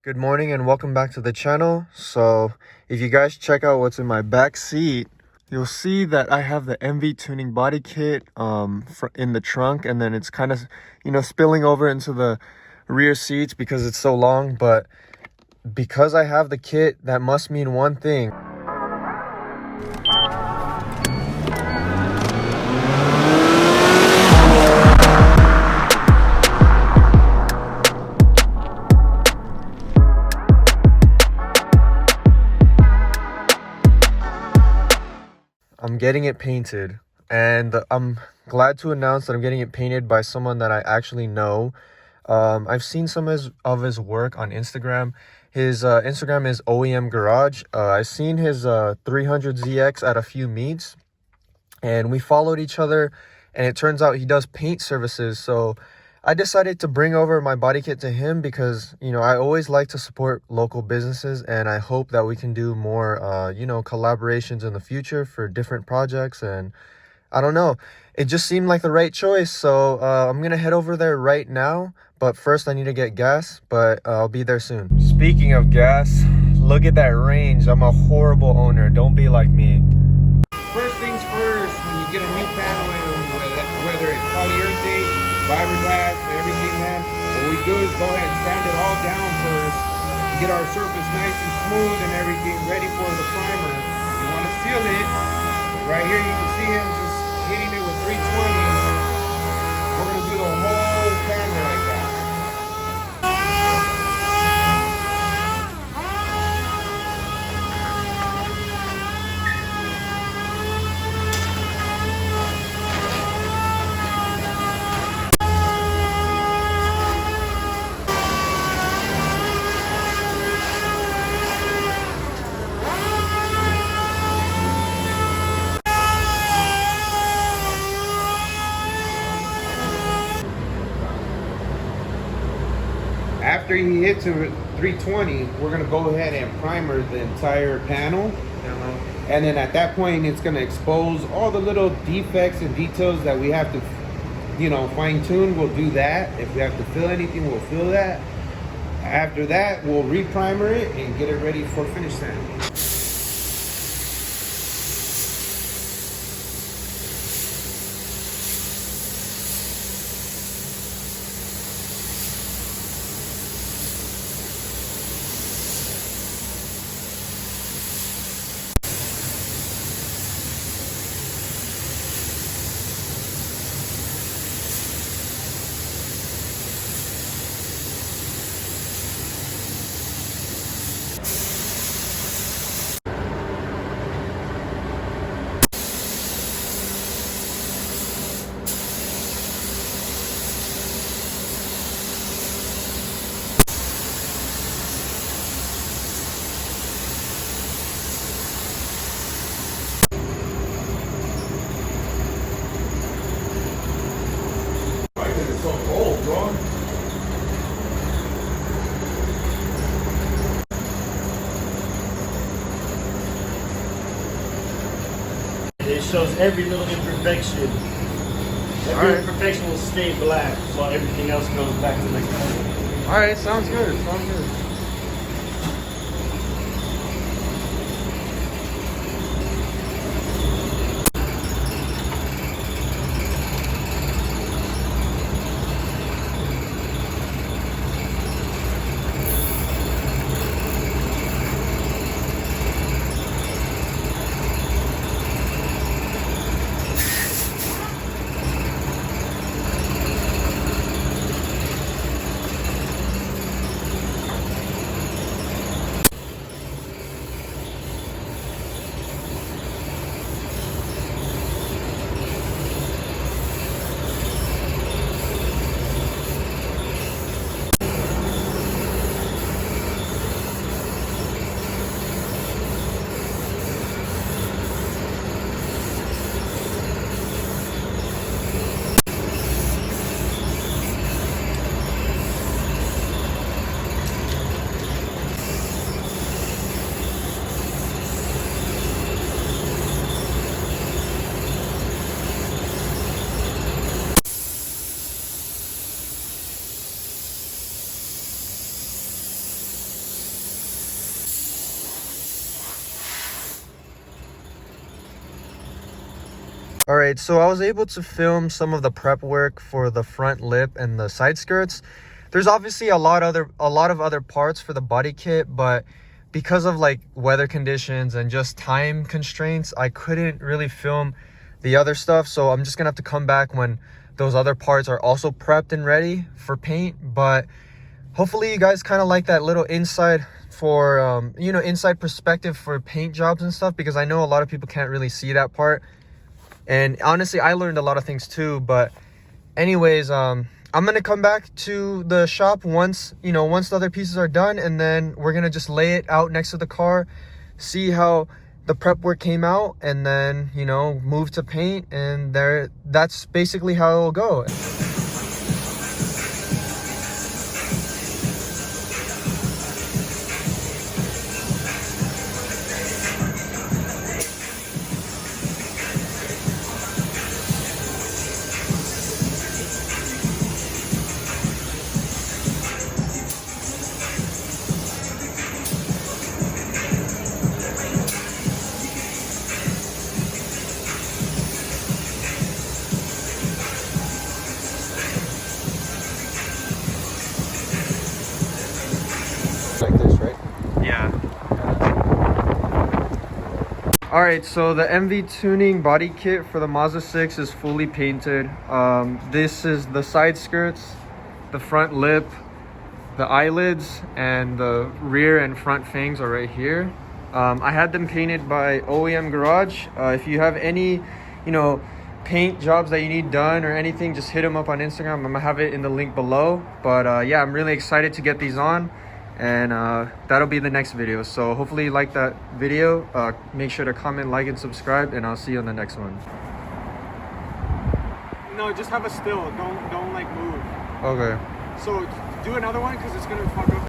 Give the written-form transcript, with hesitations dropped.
Good morning and welcome back to the channel. So if you guys check out what's in my back seat, you'll see that I have the MV Tuning Bodykit in the trunk, and then it's kind of, spilling over into the rear seats because it's so long. But because I have the kit, that must mean one thing. I'm getting it painted, and I'm glad to announce that I'm getting it painted by someone that I actually know. I've seen some of his work on Instagram. His Instagram is OEM Garage. I've seen his 300ZX at a few meets, and we followed each other, and it turns out he does paint services. So I decided to bring over my body kit to him because, I always like to support local businesses, and I hope that we can do more, collaborations in the future for different projects. And I don't know, it just seemed like the right choice. So I'm going to head over there right now. But first I need to get gas, but I'll be there soon. Speaking of gas, look at that range. I'm a horrible owner. Don't be like me. First things first, when you get a new panel in, whether it's polyurethane, fiberglass, everything, man, what we do is go ahead and sand it all down first to get our surface nice and smooth and everything ready for the primer. You want to seal it. Right here you can see him just hitting it with 320. We're going to do the whole panel like that. After he hits it with 320, we're going to go ahead and primer the entire panel. And then at that point, it's going to expose all the little defects and details that we have to, fine tune. We'll do that. If we have to fill anything, we'll fill that. After that, we'll re-primer it and get it ready for finish sanding. It shows every little imperfection. Every imperfection will stay black while everything else goes back to the color. Alright, sounds good. Sounds good. All right, so I was able to film some of the prep work for the front lip and the side skirts. There's obviously a lot of other parts for the body kit, but because of like weather conditions and just time constraints, I couldn't really film the other stuff. So I'm just gonna have to come back when those other parts are also prepped and ready for paint. But hopefully you guys kind of like that little inside for you know, inside perspective for paint jobs and stuff, because I know a lot of people can't really see that part. And honestly, I learned a lot of things too. But anyways, I'm gonna come back to the shop once, you know, once the other pieces are done, and then we're gonna just lay it out next to the car, see how the prep work came out, and then, you know, move to paint. And that's basically how it'll go. Like this, right? Yeah. All right, so the MV Tuning Bodykit for the Mazda 6 is fully painted. This is the side skirts, the front lip, the eyelids, and the rear and front fangs are right here. I had them painted by OEM Garage. If you have any, you know, paint jobs that you need done or anything, just hit them up on Instagram. I'm gonna have it in the link below. But yeah, I'm really excited to get these on, and that'll be the next video. So hopefully you like that video. Make sure to comment, like, and subscribe, and I'll see you on the next one. No, just have a still. Don't like move. Okay. So do another one because it's gonna fuck up